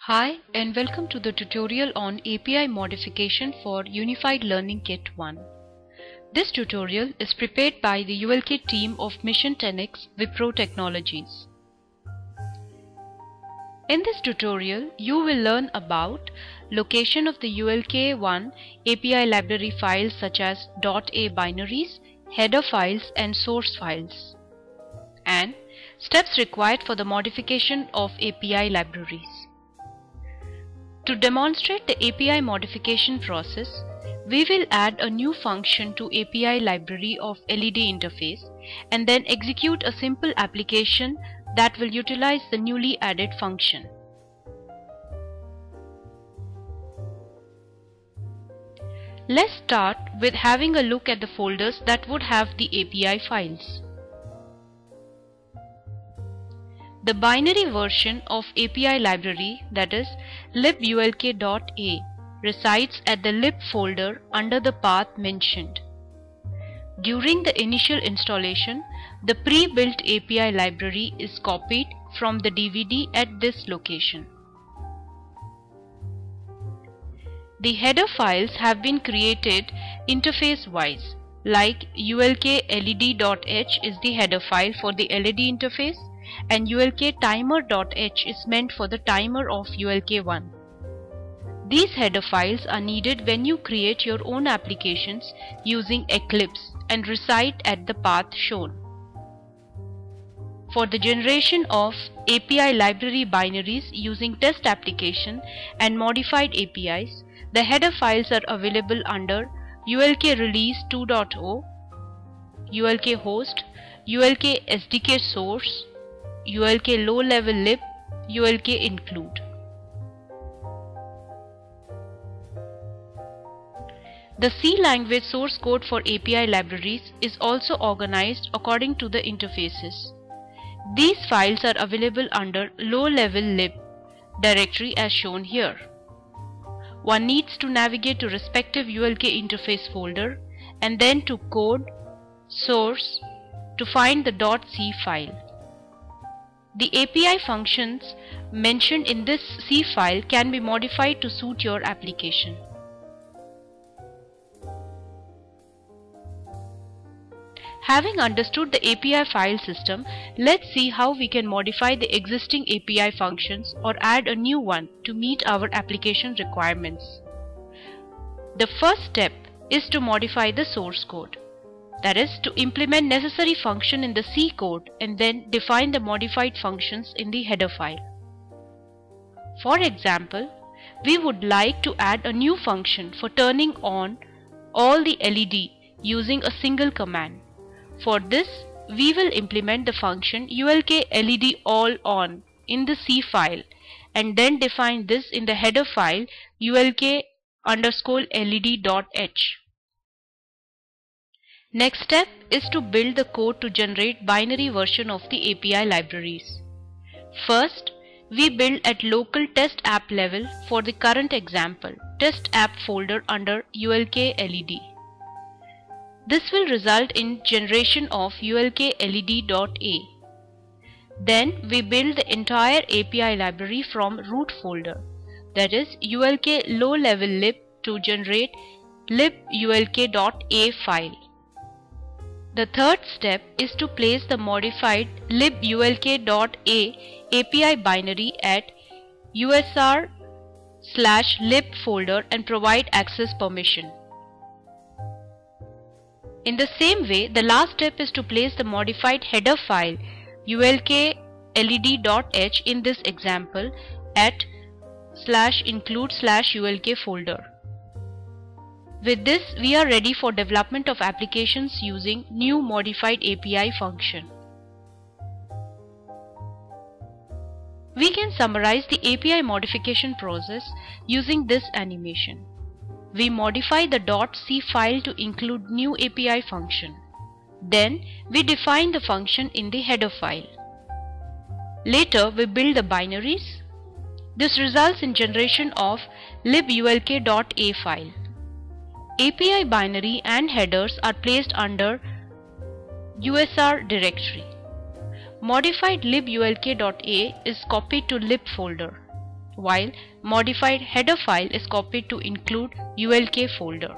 Hi and welcome to the tutorial on API modification for Unified Learning Kit 1. This tutorial is prepared by the ULK team of Mission 10X Wipro Technologies. In this tutorial, you will learn about location of the ULK1 API library files such as .a binaries, header files and source files, and steps required for the modification of API libraries. To demonstrate the API modification process, we will add a new function to API library of LED interface and then execute a simple application that will utilize the newly added function. Let's start with having a look at the folders that would have the API files. The binary version of API library, that is libulk.a, resides at the lib folder under the path mentioned. During the initial installation, the pre-built API library is copied from the DVD at this location. The header files have been created interface-wise, like ulk.led.h is the header file for the LED interface, and ulk.timer.h is meant for the timer of ULK1. These header files are needed when you create your own applications using Eclipse and reside at the path shown. For the generation of API library binaries using test application and modified APIs, the header files are available under ULK release 2.0, ULK host, ULK SDK source, ULK low level lib, ULK include. The C language source code for API libraries is also organized according to the interfaces. These files are available under low level lib directory as shown here. One needs to navigate to respective ULK interface folder and then to code, source to find the .c file. The API functions mentioned in this C file can be modified to suit your application. Having understood the API file system, let's see how we can modify the existing API functions or add a new one to meet our application requirements. The first step is to modify the source code. That is, to implement necessary function in the C code and then define the modified functions in the header file. For example, we would like to add a new function for turning on all the LED using a single command. For this, we will implement the function ulk LED all on in the C file and then define this in the header file ulk_led.h. Next step is to build the code to generate binary version of the API libraries. First, we build at local test app level for the current example, test app folder under ulk.led. This will result in generation of ulk.led.a. Then we build the entire API library from root folder, that is ulk low level lib, to generate libulk.a file. The third step is to place the modified libulk.a API binary at usr/lib folder and provide access permission. In the same way, the last step is to place the modified header file ulk.led.h in this example at /include/ulk folder. With this, we are ready for development of applications using new modified API function. We can summarize the API modification process using this animation. We modify the .c file to include new API function. Then we define the function in the header file. Later we build the binaries. This results in generation of libulk.a file. API binary and headers are placed under USR directory. Modified libulk.a is copied to lib folder. while modified header file is copied to include ULK folder.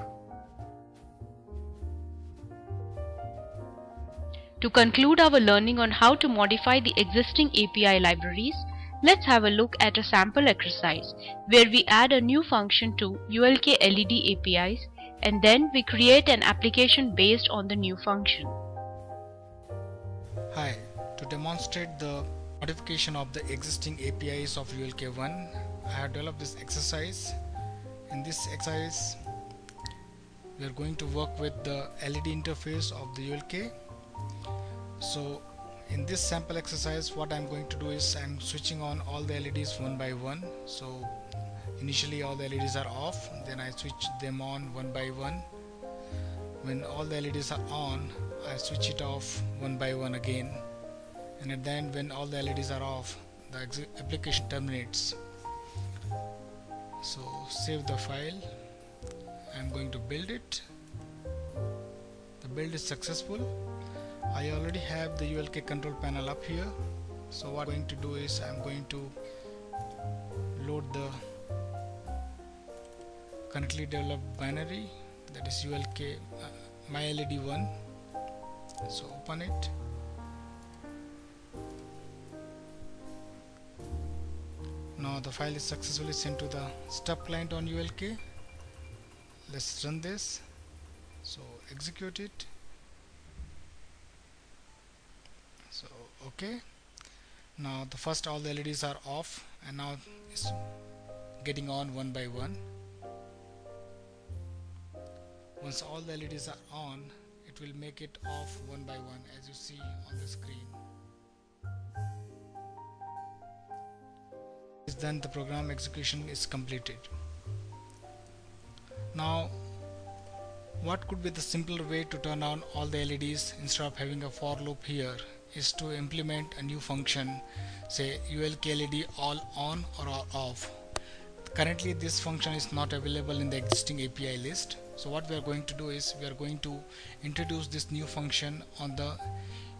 To conclude our learning on how to modify the existing API libraries, let's have a look at a sample exercise where we add a new function to ULK LED APIs and then we create an application based on the new function. Hi, to demonstrate the modification of the existing APIs of ULK1, I have developed this exercise. In this exercise, we are going to work with the LED interface of the ULK. So in this sample exercise, what I'm going to do is I'm switching on all the LEDs one by one. So initially all the LEDs are off, then I switch them on one by one. When all the LEDs are on, I switch it off one by one again, and at the end, when all the LEDs are off, the application terminates. So save the file. I'm going to build it. The build is successful. I already have the ULK control panel up here, so what I'm going to do is I'm going to load the currently developed binary, that is ULK MyLED1. So open it. Now the file is successfully sent to the stub client on ULK. Let's run this. So execute it. So okay, now the first all the LEDs are off and now it's getting on one by one. Once all the LEDs are on, it will make it off one by one, as you see on the screen. Then the program execution is completed. Now what could be the simpler way to turn on all the LEDs instead of having a for loop here is to implement a new function, say ULK LED all on or all off. Currently this function is not available in the existing API list, so what we are going to do is we are going to introduce this new function on the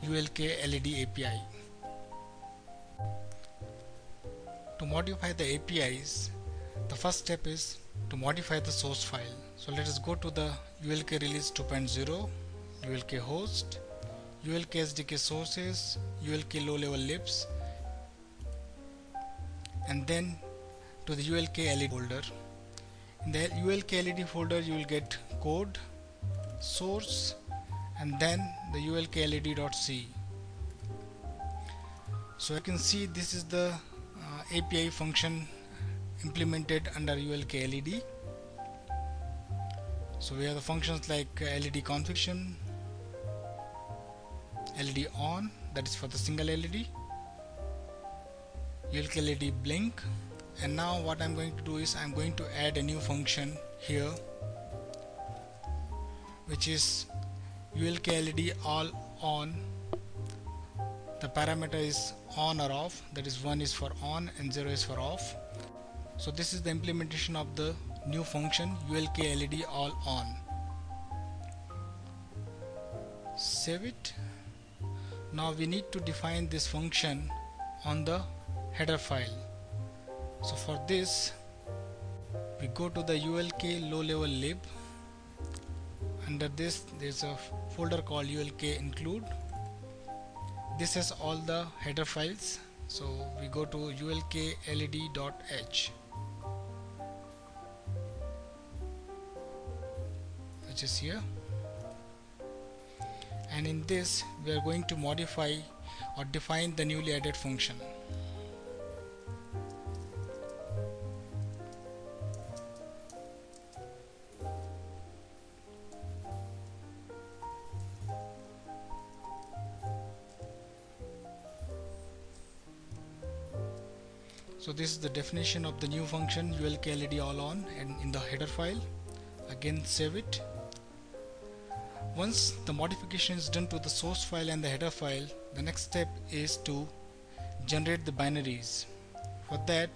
ULK LED API. To modify the APIs, the first step is to modify the source file. So let us go to the ULK release 2.0, ULK host, ULK SDK sources, ULK low level libs, and then to the ULK LED folder. In the ULK LED folder you will get code, source, and then the ULK LED.c. So you can see this is the API function implemented under ULK LED. So we have the functions like LED configuration, LED on, that is for the single LED, ULK LED blink, and now what I'm going to do is I'm going to add a new function here, which is ULK LED all on. The parameter is on or off, that is 1 is for on and 0 is for off. So this is the implementation of the new function ULK LED all on. Save it. Now we need to define this function on the header file. So for this we go to the ULK low level lib. Under this there is a folder called ULK include. This has all the header files, so we go to ULK LED.h, which is here, and in this we are going to modify or define the newly added function. So this is the definition of the new function ULK LED all on, and in the header file. Again save it. Once the modification is done to the source file and the header file, the next step is to generate the binaries. For that